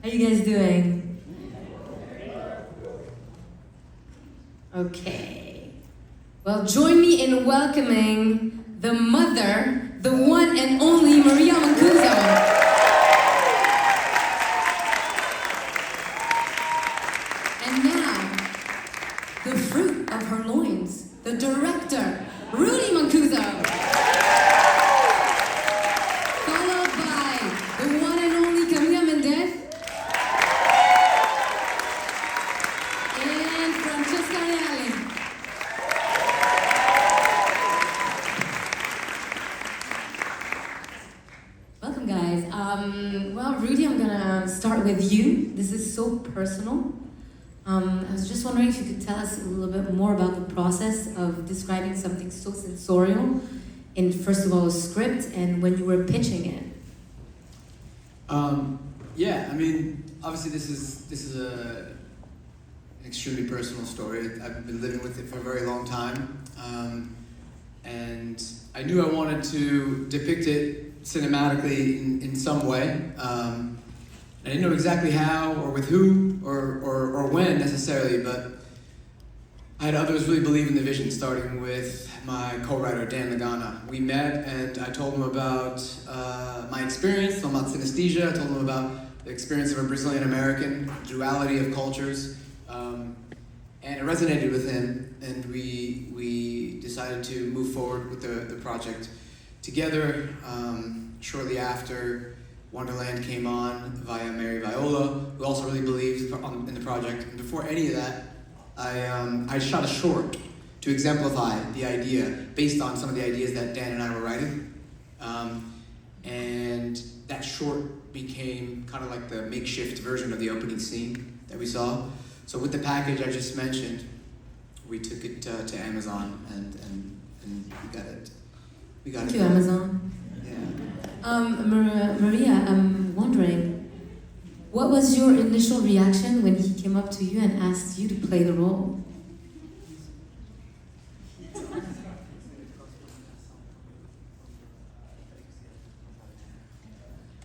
How you guys doing? Okay. Well, join me in welcoming the mother, the one and only Maria Mancuso. And now, the fruit of her loins, the director, Rudy Mancuso. Followed by the one and only Camila Mendes. And Francesca Reale. Welcome, guys. Well, Rudy, I'm gonna start with you. This is so personal. I was just wondering if you could tell us a little bit more about the process of describing something so sensorial in, first of all, a script and when you were pitching it. Yeah, I mean, obviously this is an extremely personal story. I've been living with it for a very long time, and I knew I wanted to depict it cinematically in some way. I didn't know exactly how or with who or when necessarily, but I had others really believe in the vision, starting with my co-writer, Dan Lagana. We met and I told him about my experience, told him about synesthesia, I told him about the experience of a Brazilian American, duality of cultures, and it resonated with him, and we decided to move forward with the project together. Shortly after, Wonderland came on via Mary Viola, who also really believed in the project. And before any of that, I shot a short to exemplify the idea based on some of the ideas that Dan and I were writing. And that short became kind of like the makeshift version of the opening scene that we saw. So with the package I just mentioned, we took it to Amazon and we got it. Thank you, Amazon. Yeah. Maria, I'm wondering, what was your initial reaction when he came up to you and asked you to play the role?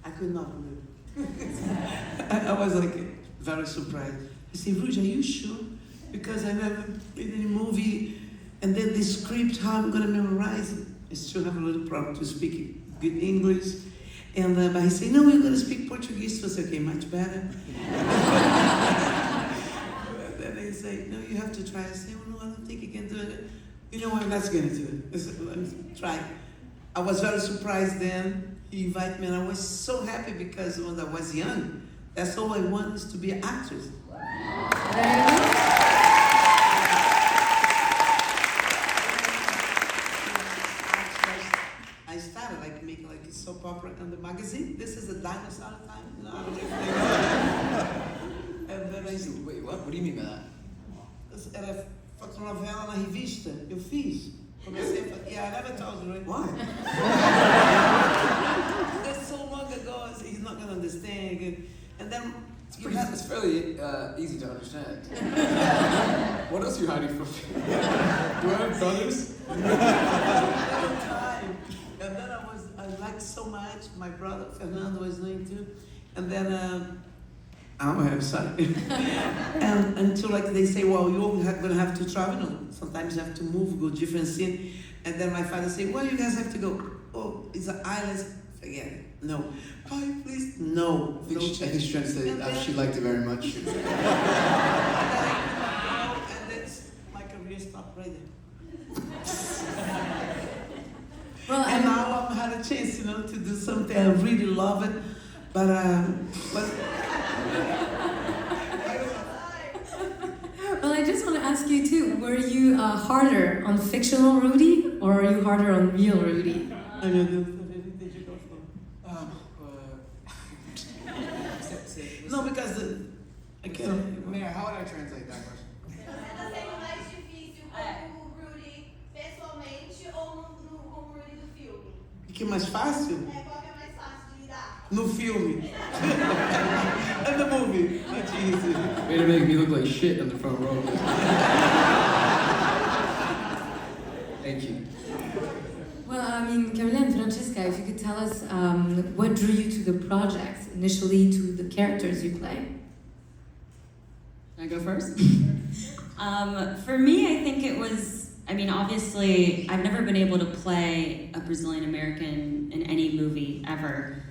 I could not believe it. I was like very surprised. I said, Rudy, are you sure? Because I never played any movie, and then the script, how I'm gonna memorize it. I still have a little problem to speak good English. And but he said, no, we're gonna speak Portuguese. So I said, okay, much better. Then they say, no, you have to try. I say, oh no, I don't think you can do it. You know what, I'm not gonna do it. I said, let me try. I was very surprised then. He invited me, and I was so happy because when I was young, that's all I wanted was to be an actress. I started like making like a soap opera in the magazine. This is a dinosaur time, you know. I don't know if they know. And then I said, Wait, what? What do you mean by that? Era fotonovela na revista. Eu fiz. Comecei a fazer. Yeah, I never told you, right? Why? That's so long ago. I said, he's not gonna understand. And then It's fairly easy to understand. What else are you hiding from me? Do I have brothers? time. And then I liked so much. My brother Fernando was doing too. And then I'm sorry. And until like they say, well, you're gonna have to travel. No, sometimes you have to move, go different scene. And then my father say, well, you guys have to go. Oh, it's an island. Forget it. No. Oh, please. No. I think she's trying to say she liked it very much. And that's my career stopped right there. Well, And now I've had a chance, to do something. I really love it. But well, I just want to ask you too, were you harder on fictional Rudy or are you harder on real Rudy? No, because I can't. Mayor, how would I translate that question? Está sendo mais difícil como o Rudy pessoalmente ou como o Rudy do filme? O que é mais fácil? Qual que é mais fácil de lidar? No filme. And the movie. It's easy. Way to make me look like shit in the front row. Thank you. Well, I mean, Camila and Francesca, if you could tell us what drew you to the project, initially to the characters you play. Can I go first? For me, I think it was, I mean, obviously, I've never been able to play a Brazilian American in any movie ever.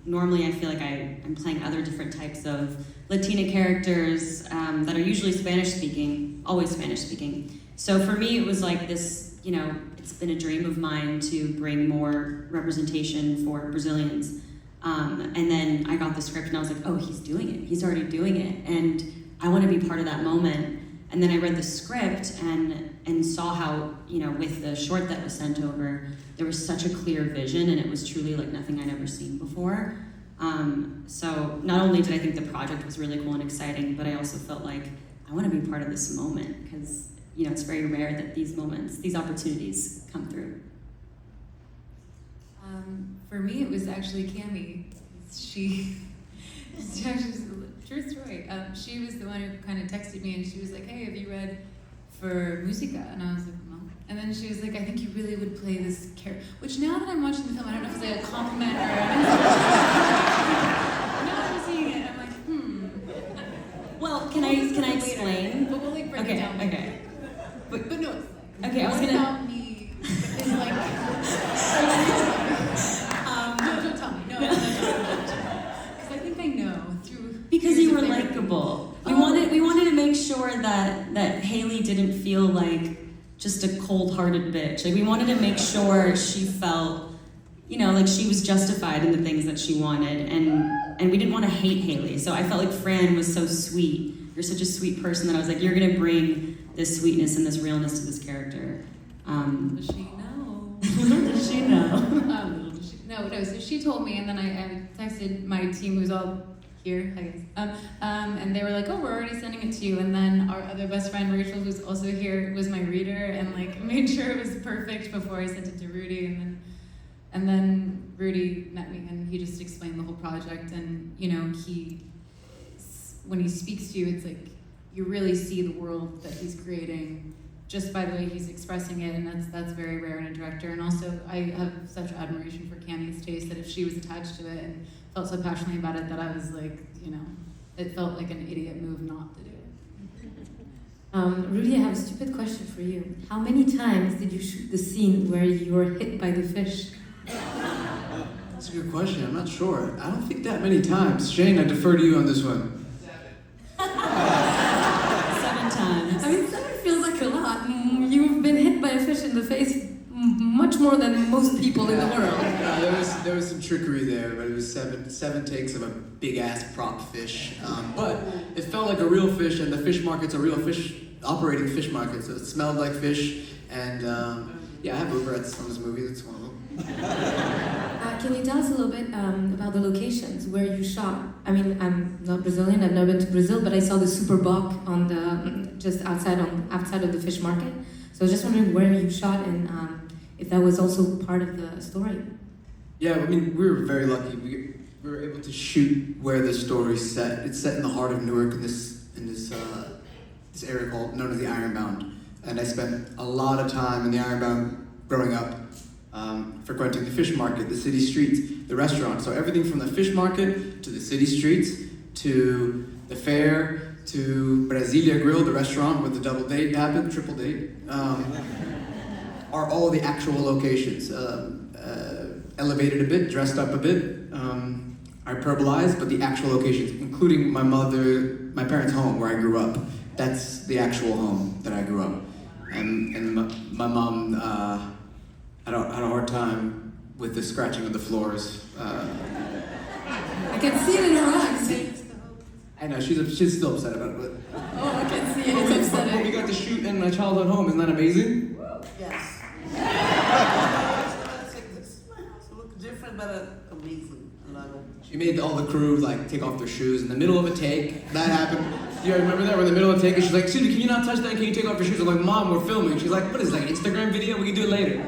Normally, I feel like I'm playing other different types of Latina characters that are usually Spanish speaking, always Spanish speaking. So for me, it was like this, you know, it's been a dream of mine to bring more representation for Brazilians. And then I got the script and I was like, oh, he's doing it. He's already doing it. And I want to be part of that moment. And then I read the script and saw how, you know, with the short that was sent over, there was such a clear vision and it was truly like nothing I'd ever seen before. So not only did I think the project was really cool and exciting, but I also felt like I want to be part of this moment because, you know, it's very rare that these moments, these opportunities come through. For me, it was actually Cami. She actually, true story. She was the one who kind of texted me, and she was like, "Hey, have you read for Música?" And I was like, "No." And then she was like, "I think you really would play this character." Which now that I'm watching the film, I don't know if it's like a compliment or. Now I'm seeing it, I'm like, Well, can I explain? But we'll like break it down. Okay. But no, it's like, Okay, I was what gonna. about me is like. No, don't tell me. No, because I think I know through. Because years you of were therapy. likable. We Oh. wanted to make sure that Haley didn't feel like just a cold-hearted bitch. Like we wanted to make sure she felt, you know, like she was justified in the things that she wanted, and we didn't want to hate Haley. So I felt like Fran was so sweet. You're such a sweet person that I was like, you're gonna bring this sweetness and this realness to this character. Does she know? Little does she know. Little does she, no. So she told me, and then I texted my team, who's all here, I guess. And they were like, "Oh, we're already sending it to you." And then our other best friend Rachel, who's also here, was my reader, and like made sure it was perfect before I sent it to Rudy. And then Rudy met me, and he just explained the whole project. And you know, when he speaks to you, it's like you really see the world that he's creating just by the way he's expressing it, and that's very rare in a director. And also, I have such admiration for Cami's taste that if she was attached to it and felt so passionately about it, that I was like, you know, it felt like an idiot move not to do it. Rudy, I have a stupid question for you. How many times did you shoot the scene where you were hit by the fish? That's a good question. I'm not sure. I don't think that many times. Shane, I defer to you on this one. 7 times. I mean, 7 feels like a lot. You've been hit by a fish in the face much more than most people in the world. There was some trickery there, but it was seven takes of a big ass prop fish. But it felt like a real fish, and the fish market's a real fish operating fish market, so it smelled like fish. And yeah, I have regrets on this movie. That's one of them. Can you tell us a little bit about the locations where you shot? I mean, I'm not Brazilian. I've never been to Brazil, but I saw the Super Bock on the just outside of the fish market. So I was just wondering where you shot and if that was also part of the story. Yeah, I mean, we were very lucky. We were able to shoot where the story's set. It's set in the heart of Newark in this area known as the Ironbound. And I spent a lot of time in the Ironbound growing up, frequenting the fish market, the city streets, the restaurant. So everything from the fish market to the city streets to the fair to Brasilia Grill, the restaurant where the double date happened, triple date, are all the actual locations. Elevated a bit, dressed up a bit, hyperbolized, but the actual locations, including my parents' home where I grew up. That's the actual home that I grew up. And my mom had a hard time with the scratching of the floors. I can see it in her eyes. I know, she's still upset about it, but... Oh, I can see it. It's But we upsetting. got to shoot in my childhood home, isn't that amazing? Yes. This is my house. It looks different, but amazing. I love it. She made all the crew like take off their shoes in the middle of a take. That happened. You guys remember that? We're in the middle of a take and she's like, "Excuse me, can you not touch that? Can you take off your shoes?" I'm like, "Mom, we're filming." She's like, "What is it, like an Instagram video? We can do it later."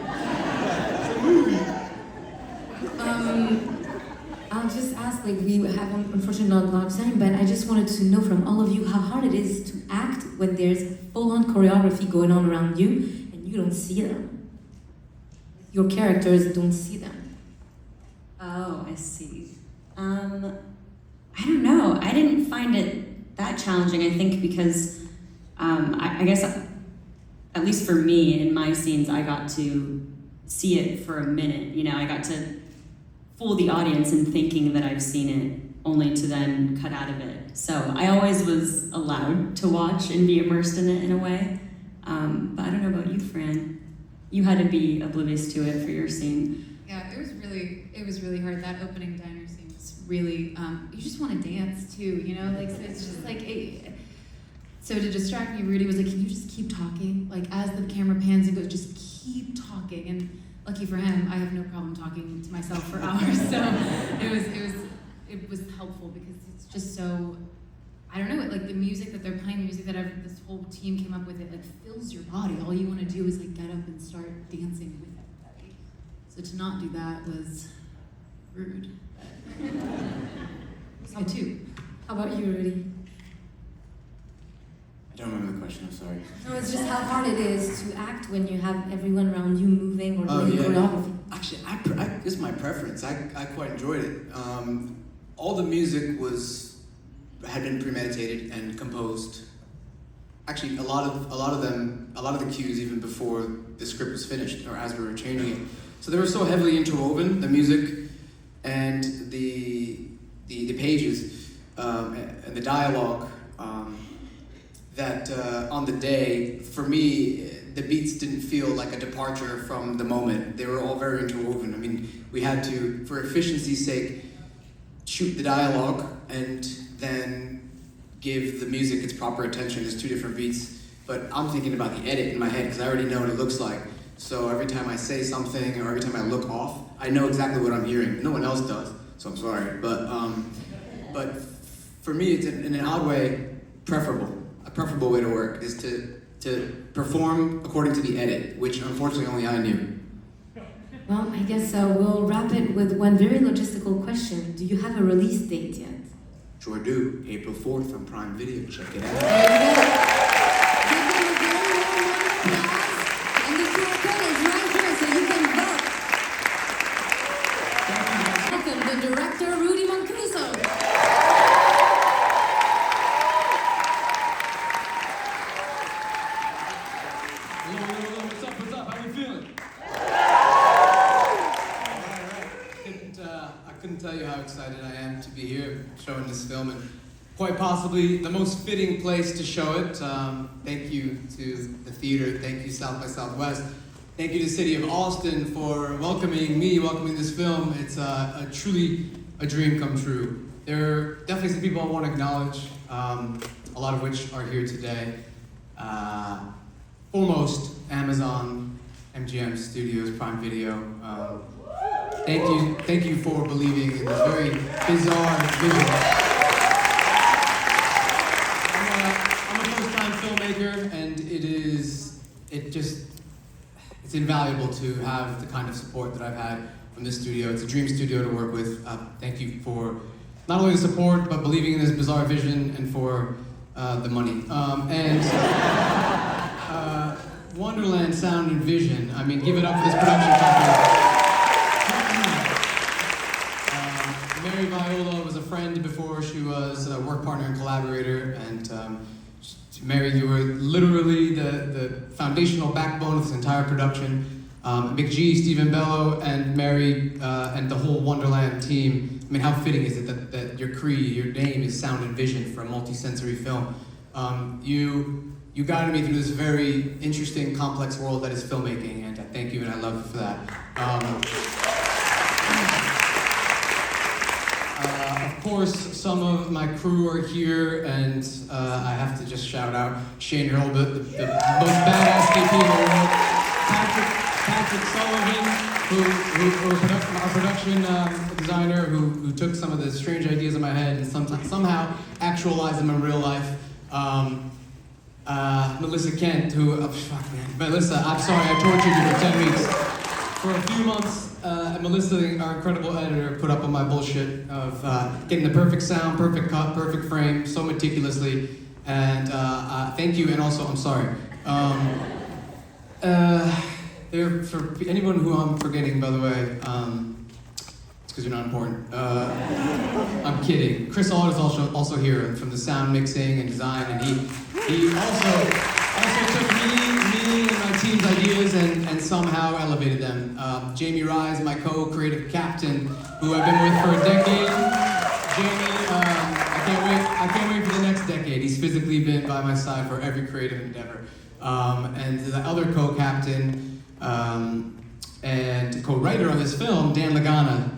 I'll just ask, like, we have unfortunately not a lot of time, but I just wanted to know from all of you how hard it is to act when there's full-on choreography going on around you and you don't see them. your characters don't see them? Oh, I see. I don't know. I didn't find it that challenging, I think, because I guess, at least for me, in my scenes, I got to see it for a minute. You know, I got to fool the audience in thinking that I've seen it, only to then cut out of it. So I always was allowed to watch and be immersed in it in a way. But I don't know about you, Fran. You had to be oblivious to it for your scene. Yeah, it was really hard. That opening diner scene was really, you just want to dance too, you know? Like, so it's just like, so to distract me, Rudy was like, can you just keep talking? Like, as the camera pans and goes, just keep talking. And lucky for him, I have no problem talking to myself for hours. So it was helpful because it's just so, I don't know, like the music that they're playing, the music that this whole team came up with, it like fills your body. All you want to do is like get up and start dancing with everybody. So to not do that was rude. It was good too. How about you, Rudy? I don't remember the question, I'm sorry. No, it's just how hard it is to act when you have everyone around you moving or doing choreography. Actually, this is my preference. I quite enjoyed it. All the music had been premeditated and composed. Actually, a lot of the cues even before the script was finished or as we were changing it. So they were so heavily interwoven, the music and the pages and the dialogue, that on the day, for me, the beats didn't feel like a departure from the moment. They were all very interwoven. I mean, we had to, for efficiency's sake, shoot the dialogue and then give the music its proper attention. There's two different beats, but I'm thinking about the edit in my head because I already know what it looks like. So every time I say something or every time I look off, I know exactly what I'm hearing. No one else does, so I'm sorry. But for me, it's in an odd way preferable. A preferable way to work is to perform according to the edit, which unfortunately only I knew. Well, I guess we'll wrap it with one very logistical question. Do you have a release date yet? Sure do. April 4th on Prime Video. Check it out. There you go. Give them a very warm applause. And the QR code is right here, so you can vote. Welcome the director, Rudy Mancuso. What's up? How you feeling? I couldn't tell you how excited I am to be here showing this film, and quite possibly the most fitting place to show it. Thank you to the theater, thank you South by Southwest, thank you to the city of Austin for welcoming this film. It's truly a dream come true. There are definitely some people I want to acknowledge, a lot of which are here today. Foremost, Amazon, MGM Studios, Prime Video. Thank you for believing in this very bizarre vision. I'm a first-time filmmaker, and it's invaluable to have the kind of support that I've had from this studio. It's a dream studio to work with. Thank you for not only the support, but believing in this bizarre vision and for the money. Wonderland Sound and Vision. I mean, give it up for this production company. Mary Viola was a friend before she was a work partner and collaborator, and Mary, you were literally the foundational backbone of this entire production. McGee, Stephen Bello, and Mary, and the whole Wonderland team. I mean, how fitting is it that your name is Sound and Vision for a multi-sensory film? You guided me through this very interesting, complex world that is filmmaking, and I thank you and I love you for that. Of course, some of my crew are here, and I have to just shout out Shane Hurlbut, the most badass KP in the world, Patrick Sullivan, our production designer, who took some of the strange ideas in my head and somehow actualized them in real life. Melissa Kent, Melissa, I'm sorry, I tortured you for 10 weeks. For a few months, Melissa, our incredible editor, put up on my bullshit of getting the perfect sound, perfect cut, perfect frame, so meticulously. And thank you, and also, I'm sorry. There, for anyone who I'm forgetting, by the way, it's because you're not important. I'm kidding. Chris Auld is also here from the sound mixing and design, and he also took me and my team's ideas and somehow elevated them. Jamie Rise, my co-creative captain, who I've been with for a decade. Jamie, I can't wait for the next decade. He's physically been by my side for every creative endeavor. And the other co-captain and co-writer on this film, Dan Lagana.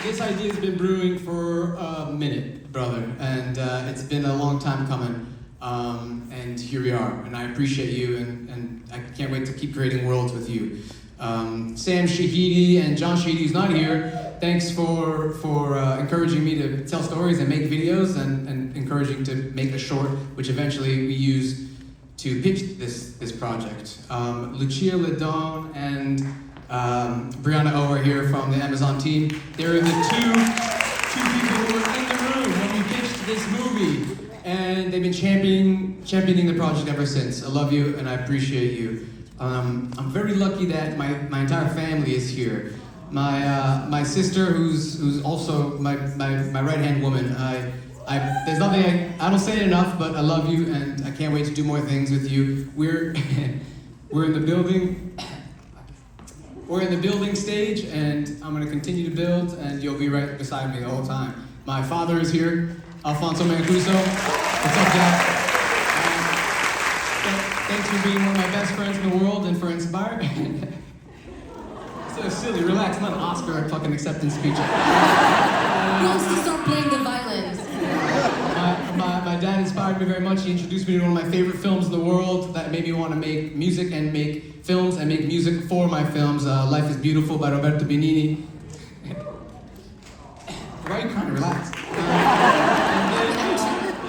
This idea has been brewing for a minute, brother, and it's been a long time coming. And here we are, and I appreciate you, and I can't wait to keep creating worlds with you. Sam Shahidi and John Shahidi, who's not here, thanks for encouraging me to tell stories and make videos, and encouraging to make a short, which eventually we use to pitch this project. Lucia Ledon and Brianna O are here from the Amazon team. They're the two people who were in the room when we pitched this movie, and they've been championing the project ever since. I love you and I appreciate you. I'm very lucky that my entire family is here. My sister, who's also my right-hand woman. There's nothing I don't say it enough, but I love you and I can't wait to do more things with you. We're in the building. We're in the building stage, and I'm gonna continue to build, and you'll be right beside me the whole time. My father is here, Alfonso Mancuso. What's up, Jack? Thanks for being one of my best friends in the world and for inspiring. So silly, relax, I'm not an Oscar fucking acceptance speech. Wants to start playing the violins. My dad inspired me very much. He introduced me to one of my favorite films in the world that made me want to make music and make films and make music for my films. Life is Beautiful by Roberto Benigni. Why are you crying? Relax.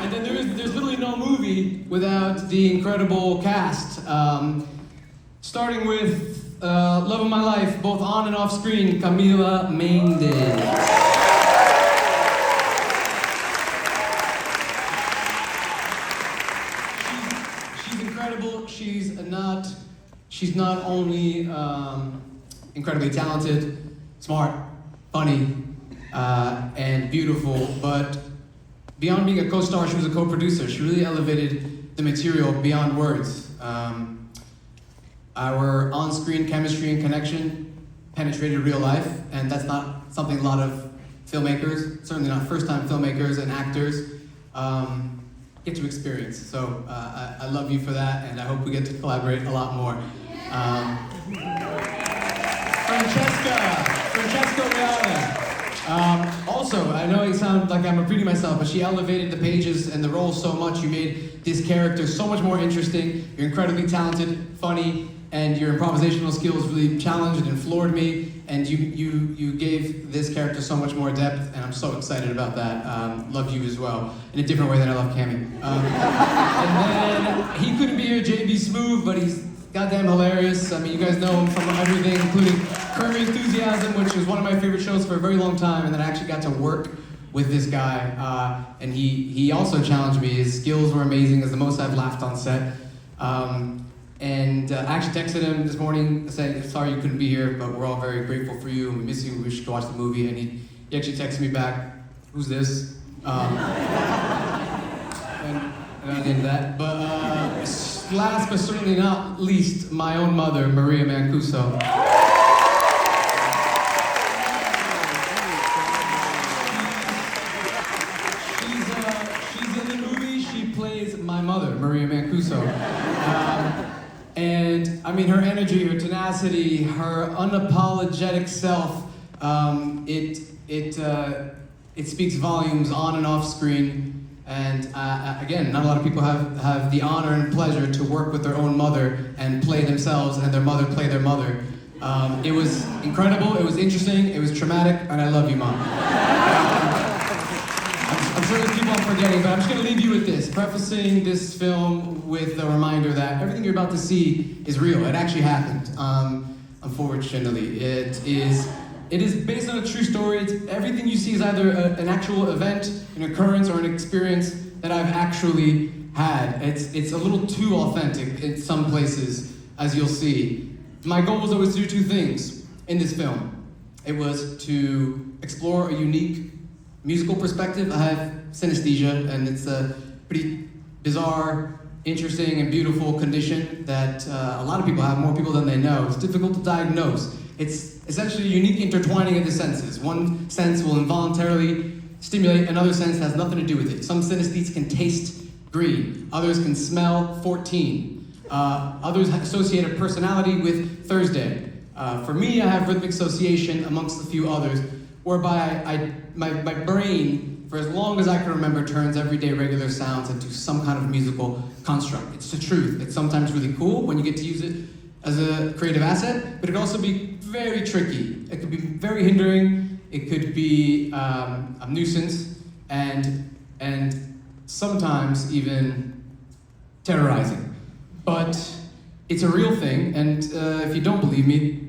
And then there's literally no movie without the incredible cast. Starting with love of my life, both on and off screen, Camila Mendes. She's not only incredibly talented, smart, funny, and beautiful, but beyond being a co-star, she was a co-producer. She really elevated the material beyond words. Our on-screen chemistry and connection penetrated real life, and that's not something a lot of filmmakers, certainly not first-time filmmakers and actors, get to experience. So I love you for that, and I hope we get to collaborate a lot more. Francesca Reale. Also, I know it sounds like I'm repeating myself, but she elevated the pages and the role so much. You made this character so much more interesting. You're incredibly talented, funny, and your improvisational skills really challenged and floored me. And you gave this character so much more depth, and I'm so excited about that. Love you as well, in a different way than I love Cammy. And then, he couldn't be here, JB Smooth, but he's goddamn hilarious. I mean, you guys know him from everything, including Curb Your Enthusiasm, which was one of my favorite shows for a very long time, and then I actually got to work with this guy, and he also challenged me. His skills were amazing, as the most I've laughed on set. And I actually texted him this morning saying, sorry you couldn't be here, but we're all very grateful for you, and we miss you, we should go watch the movie. And he actually texted me back, who's this? And I did into that. But last but certainly not least, my own mother, Maria Mancuso. She's in the movie, she plays my mother, Maria Mancuso. And I mean, her energy, her tenacity, her unapologetic self, it speaks volumes on and off screen. And again, not a lot of people have the honor and pleasure to work with their own mother and play themselves and their mother play their mother. It was incredible, it was interesting, it was traumatic, and I love you, Mom. I'm sure there's people I'm forgetting, but I'm just gonna leave you with this, prefacing this film with a reminder that everything you're about to see is real. It actually happened, unfortunately. It is based on a true story. Everything you see is either an actual event, an occurrence, or an experience that I've actually had. It's a little too authentic in some places, as you'll see. My goal was always to do two things in this film. It was to explore a unique musical perspective. I have synesthesia, and it's a pretty bizarre, interesting, and beautiful condition that a lot of people have, more people than they know. It's difficult to diagnose. It's essentially a unique intertwining of the senses. One sense will involuntarily stimulate, another sense has nothing to do with it. Some synesthetes can taste green, others can smell 14. Others associate a personality with Thursday. For me, I have rhythmic association amongst a few others, whereby my brain, for as long as I can remember, turns everyday regular sounds into some kind of musical construct. It's the truth. It's sometimes really cool when you get to use it as a creative asset, but it can also be very tricky. It could be very hindering. It could be a nuisance, and sometimes even terrorizing. But it's a real thing, and if you don't believe me,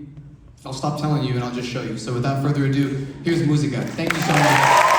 I'll stop telling you and I'll just show you. So without further ado, here's Música. Thank you so much.